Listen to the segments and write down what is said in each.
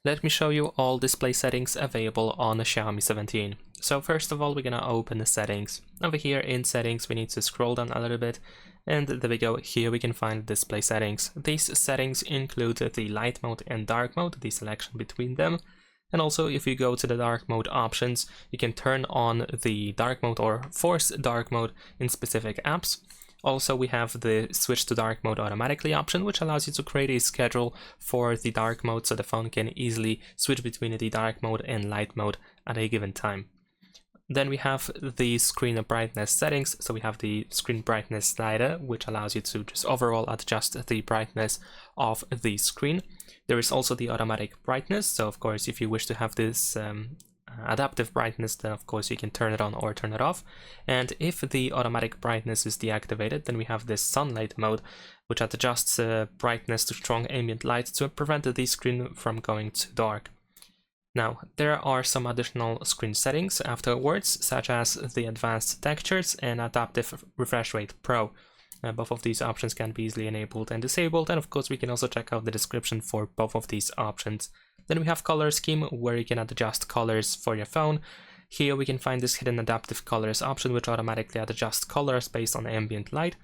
Let me show you all display settings available on the Xiaomi 17. So first of all, we're gonna open the settings. Over here in settings, we need to scroll down a little bit, and there we go. Here we can find display settings. These settings include the light mode and dark mode, the selection between them. And also, if you go to the dark mode options, you can turn on the dark mode or force dark mode in specific apps. Also, we have the switch to dark mode automatically option, which allows you to create a schedule for the dark mode so the phone can easily switch between the dark mode and light mode at a given time. Then we have the screen brightness settings. So we have the screen brightness slider, which allows you to just overall adjust the brightness of the screen. There is also the automatic brightness. So of course, if you wish to have this adaptive brightness, then of course you can turn it on or turn it off. And if the automatic brightness is deactivated, then we have this sunlight mode, which adjusts brightness to strong ambient light to prevent the screen from going too dark. Now, there are some additional screen settings afterwards, such as the advanced textures and adaptive refresh rate pro. Both of these options can be easily enabled and disabled, and of course we can also check out the description for both of these options. Then we have color scheme, where you can adjust colors for your phone. Here we can find this hidden adaptive colors option, which automatically adjusts colors based on ambient light.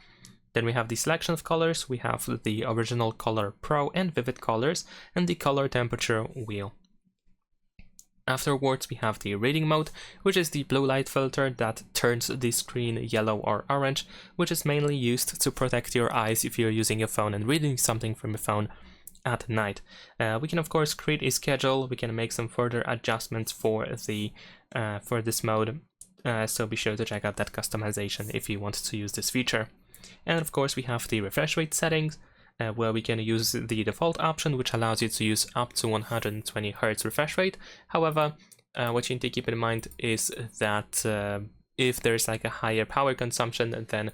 Then we have the selection of colors, we have the original color pro and vivid colors, and the color temperature wheel. Afterwards, we have the reading mode, which is the blue light filter that turns the screen yellow or orange, which is mainly used to protect your eyes if you're using your phone and reading something from your phone at night. We can of course create a schedule. We can make some further adjustments for this mode. So be sure to check out that customization if you want to use this feature. And of course, we have the refresh rate settings, where we can use the default option, which allows you to use up to 120 Hz refresh rate. However, what you need to keep in mind is that if there's like a higher power consumption, then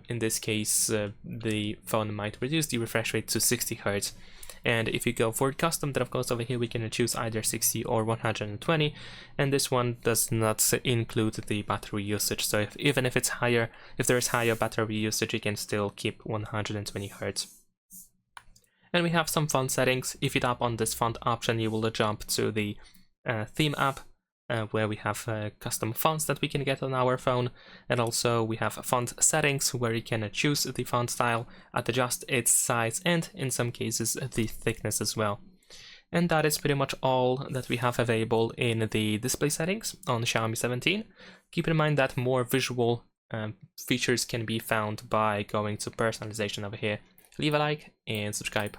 in this case the phone might reduce the refresh rate to 60 Hz. And if you go for custom, then of course over here we can choose either 60 or 120, and this one does not include the battery usage. So even if it's higher, if there is higher battery usage, you can still keep 120 Hz. And we have some font settings. If you tap on this font option, you will jump to the theme app, where we have custom fonts that we can get on our phone. And also we have font settings, where you can choose the font style, adjust its size, and in some cases the thickness as well. And that is pretty much all that we have available in the display settings on Xiaomi 17. Keep in mind that more visual features can be found by going to personalization over here. Leave a like and subscribe.